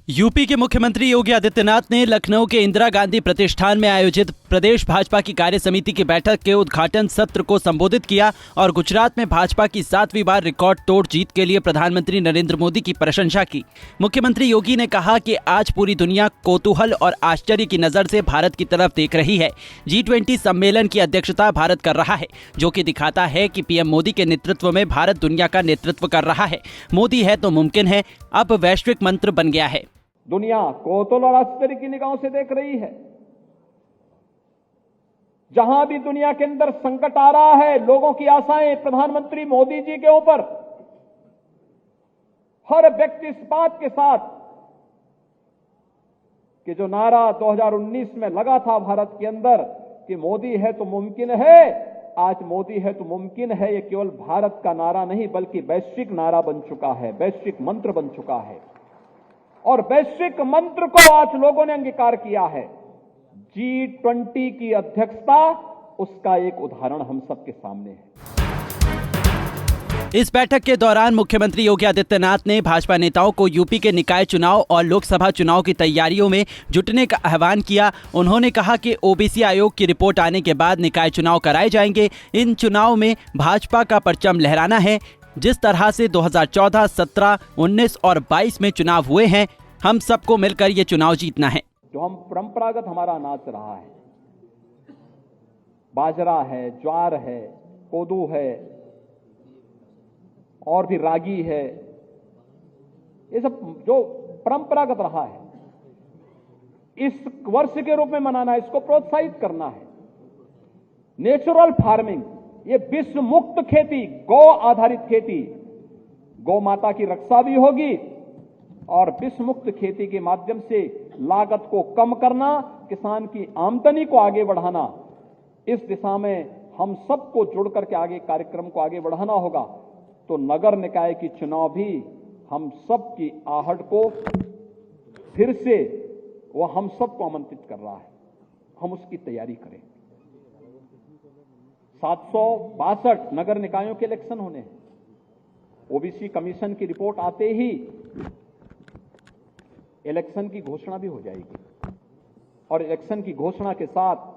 UP के मुख्यमंत्री योगी आदित्यनाथ ने लखनऊ के इंदिरा गांधी प्रतिष्ठान में आयोजित प्रदेश भाजपा की कार्य समिति की बैठक के उद्घाटन सत्र को संबोधित किया और गुजरात में भाजपा की 7वीं बार रिकॉर्ड तोड़ जीत के लिए प्रधानमंत्री नरेंद्र मोदी की प्रशंसा की। मुख्यमंत्री योगी ने कहा कि आज पूरी दुनिया कौतूहल और आश्चर्य की नजर से भारत की तरफ देख रही है। G20 सम्मेलन की अध्यक्षता भारत कर रहा है, जो कि दिखाता है कि पीएम मोदी के नेतृत्व में भारत दुनिया का नेतृत्व कर रहा है। मोदी है तो मुमकिन है अब वैश्विक मंत्र बन गया है। दुनिया कौतूहल और आश्चर्य की निगाहों से देख रही है। जहां भी दुनिया के अंदर संकट आ रहा है, लोगों की आशाएं प्रधानमंत्री मोदी जी के ऊपर, हर व्यक्ति इस बात के साथ कि जो नारा 2019 में लगा था भारत के अंदर कि मोदी है तो मुमकिन है, आज मोदी है तो मुमकिन है, ये केवल भारत का नारा नहीं बल्कि वैश्विक नारा बन चुका है, वैश्विक मंत्र बन चुका है। और वैश्विक मंत्र को आज लोगों ने अंगीकार किया है। G20 की अध्यक्षता उसका एक उदाहरण हम सबके सामने है। इस बैठक के दौरान मुख्यमंत्री योगी आदित्यनाथ ने भाजपा नेताओं को यूपी के निकाय चुनाव और लोकसभा चुनाव की तैयारियों में जुटने का आह्वान किया। उन्होंने कहा कि ओबीसी आयोग की रिपोर्ट आने के बाद निकाय चुनाव कराए जाएंगे। इन चुनाव में भाजपा का परचम लहराना है। जिस तरह से 2014, 17, 19 और 22 में चुनाव हुए हैं, हम सबको मिलकर ये चुनाव जीतना है। जो हम परंपरागत हमारा अनाज रहा है, बाजरा है, ज्वार है, कोदू है और भी रागी है, ये सब जो परंपरागत रहा है, इस वर्ष के रूप में मनाना है, इसको प्रोत्साहित करना है। नेचुरल फार्मिंग, ये विश्व मुक्त खेती, गौ आधारित खेती, गौ माता की रक्षा भी होगी और विश्व मुक्त खेती के माध्यम से लागत को कम करना, किसान की आमदनी को आगे बढ़ाना, इस दिशा में हम सबको जुड़ करके आगे कार्यक्रम को आगे बढ़ाना होगा। तो नगर निकाय की चुनाव भी हम सब की आहट को फिर से वो हम सबको आमंत्रित कर रहा है, हम उसकी तैयारी करें। 762 नगर निकायों के इलेक्शन होने हैं। ओबीसी कमीशन की रिपोर्ट आते ही इलेक्शन की घोषणा भी हो जाएगी और इलेक्शन की घोषणा के साथ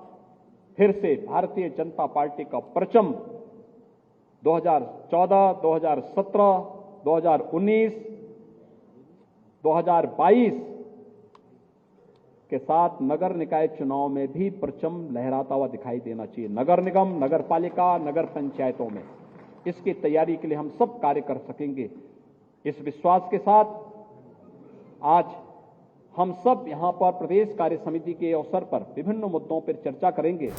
फिर से भारतीय जनता पार्टी का परचम 2014, 2017, 2019, 2022 के साथ नगर निकाय चुनाव में भी परचम लहराता हुआ दिखाई देना चाहिए। नगर निगम, नगर पालिका, नगर पंचायतों में इसकी तैयारी के लिए हम सब कार्य कर सकेंगे। इस विश्वास के साथ आज हम सब यहां पर प्रदेश कार्य समिति के अवसर पर विभिन्न मुद्दों पर चर्चा करेंगे।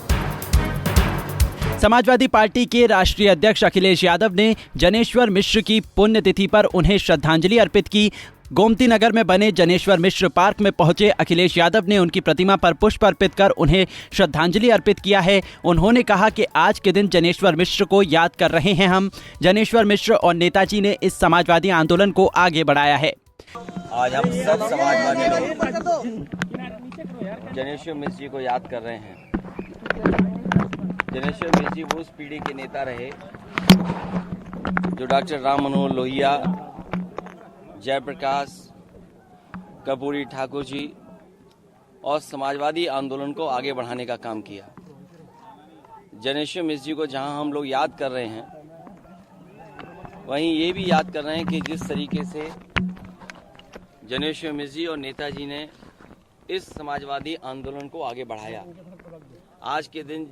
समाजवादी पार्टी के राष्ट्रीय अध्यक्ष अखिलेश यादव ने जनेश्वर मिश्र की पुण्यतिथि पर उन्हें श्रद्धांजलि अर्पित की। गोमती नगर में बने जनेश्वर मिश्र पार्क में पहुंचे अखिलेश यादव ने उनकी प्रतिमा पर पुष्प अर्पित कर उन्हें श्रद्धांजलि अर्पित किया है। उन्होंने कहा कि आज के दिन जनेश्वर मिश्र को याद कर रहे हैं हम। जनेश्वर मिश्र और नेताजी ने इस समाजवादी आंदोलन को आगे बढ़ाया है। आज हम सब समाजवादी लोग जनेश्वर मिश्र जी को याद कर रहे हैं। जनेश्वर मिश्र जी वो उस पीढ़ी के नेता रहे जो डॉक्टर राम मनोहर लोहिया, जयप्रकाश, कर्पूरी ठाकुर जी और समाजवादी आंदोलन को आगे बढ़ाने का काम किया। जनेश्वर मिश्र जी को जहां हम लोग याद कर रहे हैं, वहीं ये भी याद कर रहे हैं कि जिस तरीके से जनेश्वर मिश्र जी और नेताजी ने इस समाजवादी आंदोलन को आगे बढ़ाया, आज के दिन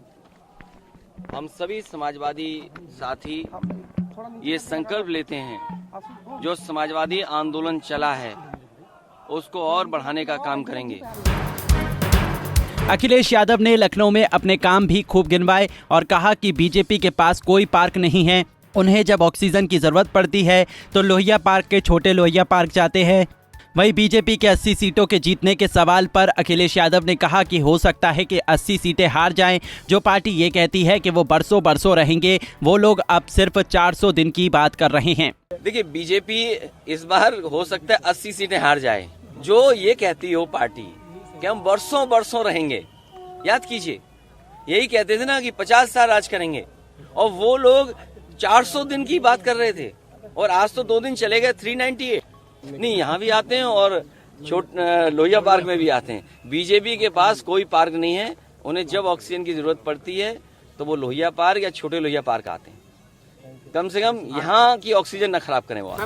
हम सभी समाजवादी साथी ये संकल्प लेते हैं जो समाजवादी आंदोलन चला है उसको और बढ़ाने का काम करेंगे। अखिलेश यादव ने लखनऊ में अपने काम भी खूब गिनवाए और कहा कि बीजेपी के पास कोई पार्क नहीं है। उन्हें जब ऑक्सीजन की जरूरत पड़ती है तो लोहिया पार्क के छोटे लोहिया पार्क जाते हैं। वहीं बीजेपी के 80 सीटों के जीतने के सवाल पर अखिलेश यादव ने कहा कि हो सकता है कि 80 सीटें हार जाएं। जो पार्टी ये कहती है कि वो बरसों बरसों रहेंगे, वो लोग अब सिर्फ 400 दिन की बात कर रहे हैं। देखिए, बीजेपी इस बार हो सकता है 80 सीटें हार जाए। जो ये कहती हो पार्टी कि हम बरसों बरसों रहेंगे, याद कीजिए यही कहते थे ना कि 50 साल राज करेंगे, और वो लोग 400 दिन की बात कर रहे थे और आज तो 2 दिन चले गए 398। नहीं, यहाँ भी आते हैं और लोहिया पार्क में भी आते हैं। बीजेपी के पास कोई पार्क नहीं है, उन्हें जब ऑक्सीजन की जरूरत पड़ती है तो वो लोहिया पार्क या छोटे लोहिया पार्क आते हैं। कम से कम यहाँ की ऑक्सीजन न खराब करें वो।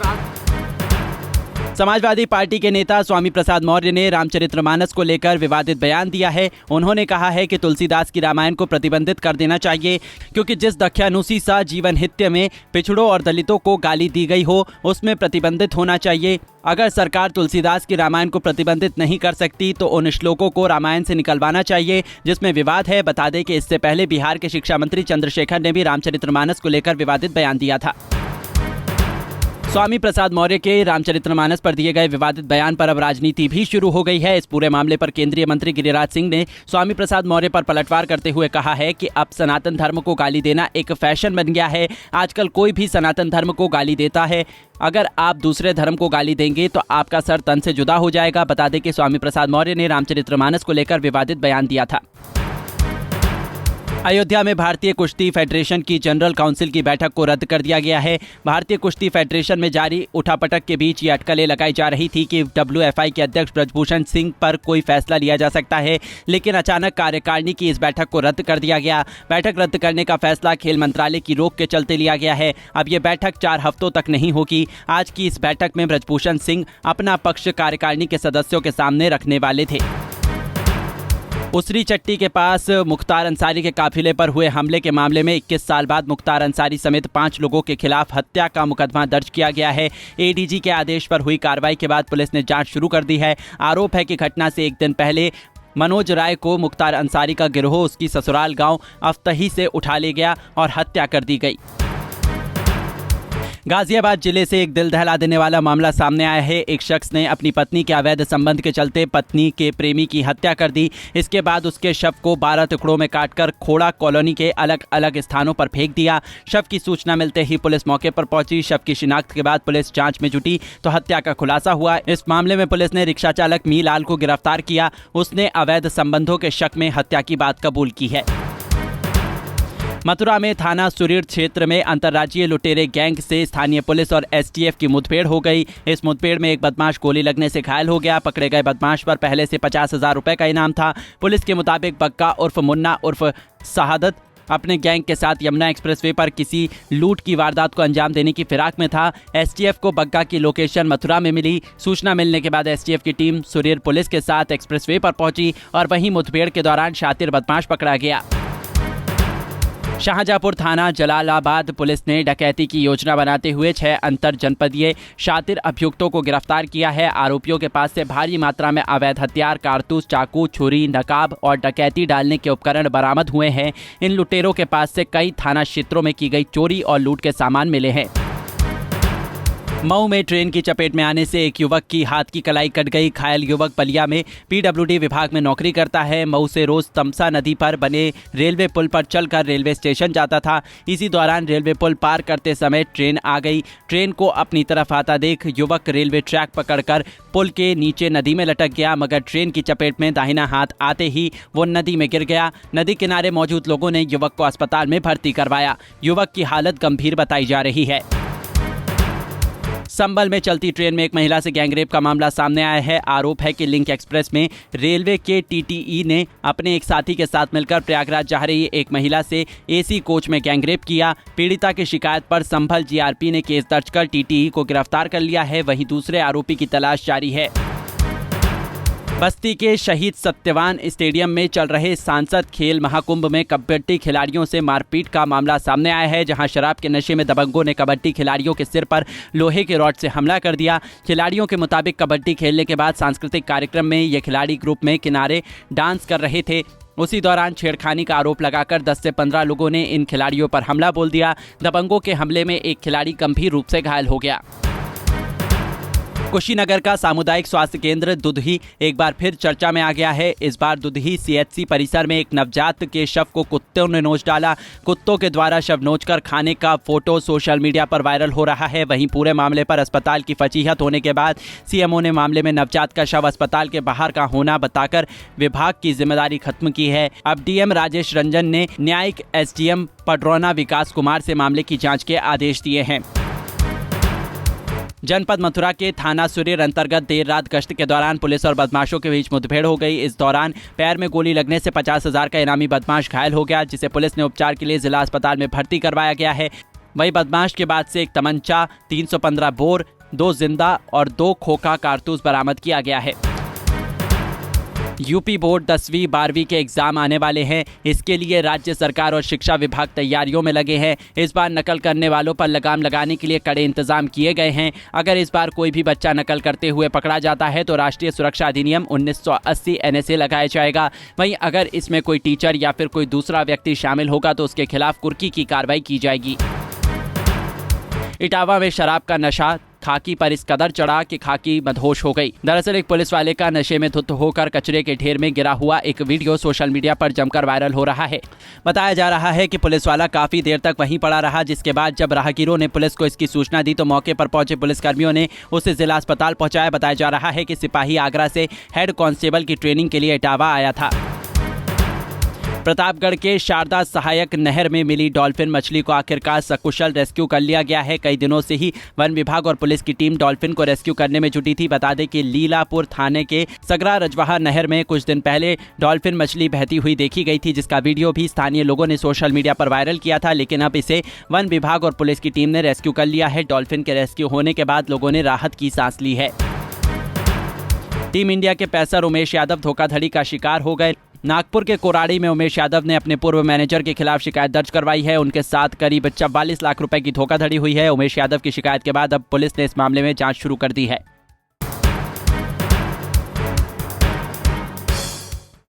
समाजवादी पार्टी के नेता स्वामी प्रसाद मौर्य ने रामचरितमानस को लेकर विवादित बयान दिया है। उन्होंने कहा है कि तुलसीदास की रामायण को प्रतिबंधित कर देना चाहिए, क्योंकि जिस दख्यानुसी जीवन हित्य में पिछड़ों और दलितों को गाली दी गई हो उसमें प्रतिबंधित होना चाहिए। अगर सरकार तुलसीदास की रामायण को प्रतिबंधित नहीं कर सकती तो उन श्लोकों को रामायण से निकलवाना चाहिए जिसमें विवाद है। बता दें कि इससे पहले बिहार के शिक्षा मंत्री चंद्रशेखर ने भी रामचरितमानस को लेकर विवादित बयान दिया था। स्वामी प्रसाद मौर्य के रामचरितमानस पर दिए गए विवादित बयान पर अब राजनीति भी शुरू हो गई है। इस पूरे मामले पर केंद्रीय मंत्री गिरिराज सिंह ने स्वामी प्रसाद मौर्य पर पलटवार करते हुए कहा है कि अब सनातन धर्म को गाली देना एक फैशन बन गया है। आजकल कोई भी सनातन धर्म को गाली देता है। अगर आप दूसरे धर्म को गाली देंगे तो आपका सर तन से जुदा हो जाएगा। बता दें कि स्वामी प्रसाद मौर्य ने रामचरितमानस को लेकर विवादित बयान दिया था। अयोध्या में भारतीय कुश्ती फेडरेशन की जनरल काउंसिल की बैठक को रद्द कर दिया गया है। भारतीय कुश्ती फेडरेशन में जारी उठापटक के बीच ये अटकलें लगाई जा रही थी कि WFI के अध्यक्ष ब्रजभूषण सिंह पर कोई फैसला लिया जा सकता है, लेकिन अचानक कार्यकारिणी की इस बैठक को रद्द कर दिया गया। बैठक रद्द करने का फैसला खेल मंत्रालय की रोक के चलते लिया गया है। अब ये बैठक 4 हफ्तों तक नहीं होगी। आज की इस बैठक में ब्रजभूषण सिंह अपना पक्ष कार्यकारिणी के सदस्यों के सामने रखने वाले थे। उसरी चट्टी के पास मुख्तार अंसारी के काफिले पर हुए हमले के मामले में 21 साल बाद मुख्तार अंसारी समेत 5 लोगों के खिलाफ हत्या का मुकदमा दर्ज किया गया है। ADG के आदेश पर हुई कार्रवाई के बाद पुलिस ने जांच शुरू कर दी है। आरोप है कि घटना से एक दिन पहले मनोज राय को मुख्तार अंसारी का गिरोह उसकी ससुराल गांव अफ्तही से उठा ले गया और हत्या कर दी गई। गाजियाबाद जिले से एक दिल दहला देने वाला मामला सामने आया है। एक शख्स ने अपनी पत्नी के अवैध संबंध के चलते पत्नी के प्रेमी की हत्या कर दी। इसके बाद उसके शव को 12 टुकड़ों में काटकर खोड़ा कॉलोनी के अलग अलग स्थानों पर फेंक दिया। शव की सूचना मिलते ही पुलिस मौके पर पहुंची। शव की शिनाख्त के बाद पुलिस जांच में जुटी तो हत्या का खुलासा हुआ। इस मामले में पुलिस ने रिक्शा चालक मीलाल को गिरफ्तार किया। उसने अवैध संबंधों के शक में हत्या की बात कबूल की है। मथुरा में थाना सुरीर क्षेत्र में अंतर्राज्यीय लुटेरे गैंग से स्थानीय पुलिस और STF की मुठभेड़ हो गई। इस मुठभेड़ में एक बदमाश गोली लगने से घायल हो गया। पकड़े गए बदमाश पर पहले से 50,000 रुपए का इनाम था। पुलिस के मुताबिक बग्गा उर्फ मुन्ना उर्फ शहादत अपने गैंग के साथ यमुना एक्सप्रेसवे पर किसी लूट की वारदात को अंजाम देने की फिराक में था। STF को बग्गा की लोकेशन मथुरा में मिली। सूचना मिलने के बाद STF की टीम सुरीर पुलिस के साथ एक्सप्रेसवे पर पहुंची और वहीं मुठभेड़ के दौरान शातिर बदमाश पकड़ा गया। शाहजहांपुर थाना जलालाबाद पुलिस ने डकैती की योजना बनाते हुए 6 अंतर जनपदीय शातिर अभियुक्तों को गिरफ्तार किया है। आरोपियों के पास से भारी मात्रा में अवैध हथियार, कारतूस, चाकू, छुरी, नकाब और डकैती डालने के उपकरण बरामद हुए हैं। इन लुटेरों के पास से कई थाना क्षेत्रों में की गई चोरी और लूट के सामान मिले हैं। मऊ में ट्रेन की चपेट में आने से एक युवक की हाथ की कलाई कट गई। घायल युवक बलिया में PWD विभाग में नौकरी करता है। मऊ से रोज तमसा नदी पर बने रेलवे पुल पर चलकर रेलवे स्टेशन जाता था। इसी दौरान रेलवे पुल पार करते समय ट्रेन आ गई। ट्रेन को अपनी तरफ आता देख युवक रेलवे ट्रैक पकड़कर पुल के नीचे नदी में लटक गया, मगर ट्रेन की चपेट में दाहिना हाथ आते ही वो नदी में गिर गया। नदी किनारे मौजूद लोगों ने युवक को अस्पताल में भर्ती करवाया। युवक की हालत गंभीर बताई जा रही है। संभल में चलती ट्रेन में एक महिला से गैंगरेप का मामला सामने आया है। आरोप है कि लिंक एक्सप्रेस में रेलवे के TTE ने अपने एक साथी के साथ मिलकर प्रयागराज जा रही एक महिला से AC कोच में गैंगरेप किया। पीड़िता की शिकायत पर संभल GRP ने केस दर्ज कर TTE को गिरफ्तार कर लिया है। वहीं दूसरे आरोपी की तलाश जारी है। बस्ती के शहीद सत्यवान स्टेडियम में चल रहे सांसद खेल महाकुंभ में कबड्डी खिलाड़ियों से मारपीट का मामला सामने आया है, जहां शराब के नशे में दबंगों ने कबड्डी खिलाड़ियों के सिर पर लोहे के रॉड से हमला कर दिया। खिलाड़ियों के मुताबिक कबड्डी खेलने के बाद सांस्कृतिक कार्यक्रम में ये खिलाड़ी ग्रुप में किनारे डांस कर रहे थे। उसी दौरान छेड़खानी का आरोप लगाकर 10 से 15 लोगों ने इन खिलाड़ियों पर हमला बोल दिया। दबंगों के हमले में एक खिलाड़ी गंभीर रूप से घायल हो गया। कुशीनगर का सामुदायिक स्वास्थ्य केंद्र दुधही एक बार फिर चर्चा में आ गया है। इस बार दुधही CHC परिसर में एक नवजात के शव को कुत्तों ने नोच डाला। कुत्तों के द्वारा शव नोचकर खाने का फोटो सोशल मीडिया पर वायरल हो रहा है। वहीं पूरे मामले पर अस्पताल की फजीहत होने के बाद CMO ने मामले में नवजात का शव अस्पताल के बाहर का होना बताकर विभाग की जिम्मेदारी खत्म की है। अब DM राजेश रंजन ने न्यायिक SDM पडरौना विकास कुमार से मामले की जाँच के आदेश दिए हैं। जनपद मथुरा के थाना सुरीर अंतर्गत देर रात गश्त के दौरान पुलिस और बदमाशों के बीच मुठभेड़ हो गई। इस दौरान पैर में गोली लगने से 50,000 का इनामी बदमाश घायल हो गया, जिसे पुलिस ने उपचार के लिए जिला अस्पताल में भर्ती करवाया गया है। वहीं बदमाश के बाद से एक तमंचा, 315 बोर, 2 जिंदा और 2 खोखा कारतूस बरामद किया गया है। यूपी बोर्ड 10वीं 12वीं के एग्जाम आने वाले हैं। इसके लिए राज्य सरकार और शिक्षा विभाग तैयारियों में लगे हैं। इस बार नकल करने वालों पर लगाम लगाने के लिए कड़े इंतजाम किए गए हैं। अगर इस बार कोई भी बच्चा नकल करते हुए पकड़ा जाता है तो राष्ट्रीय सुरक्षा अधिनियम 1980 NSA लगाया जाएगा। वहीं अगर इसमें कोई टीचर या फिर कोई दूसरा व्यक्ति शामिल होगा तो उसके खिलाफ कुर्की की कार्रवाई की जाएगी। इटावा में शराब का नशा खाकी पर इस कदर चढ़ा कि खाकी मदहोश हो गई। दरअसल एक पुलिस वाले का नशे में धुत होकर कचरे के ढेर में गिरा हुआ एक वीडियो सोशल मीडिया पर जमकर वायरल हो रहा है। बताया जा रहा है कि पुलिस वाला काफी देर तक वहीं पड़ा रहा, जिसके बाद जब राहगीरों ने पुलिस को इसकी सूचना दी तो मौके पर पहुंचे पुलिसकर्मियों ने उसे जिला अस्पताल पहुंचाया। बताया जा रहा है कि सिपाही आगरा से हेड कांस्टेबल की ट्रेनिंग के लिए इटावा आया था। प्रतापगढ़ के शारदा सहायक नहर में मिली डॉल्फिन मछली को आखिरकार सकुशल रेस्क्यू कर लिया गया है। कई दिनों से ही वन विभाग और पुलिस की टीम डॉल्फिन को रेस्क्यू करने में जुटी थी। बता दें कि लीलापुर थाने के सगरा रजवाहा नहर में कुछ दिन पहले डॉल्फिन मछली बहती हुई देखी गई थी, जिसका वीडियो भी स्थानीय लोगों ने सोशल मीडिया पर वायरल किया था। लेकिन अब इसे वन विभाग और पुलिस की टीम ने रेस्क्यू कर लिया है। डॉल्फिन के रेस्क्यू होने के बाद लोगों ने राहत की सांस ली है। टीम इंडिया के पेसर उमेश यादव धोखाधड़ी का शिकार हो गए। नागपुर के कोराड़ी में उमेश यादव ने अपने पूर्व मैनेजर के खिलाफ शिकायत दर्ज करवाई है। उनके साथ करीब 44 लाख रुपए की धोखाधड़ी हुई है। उमेश यादव की शिकायत के बाद अब पुलिस ने इस मामले में जांच शुरू कर दी है।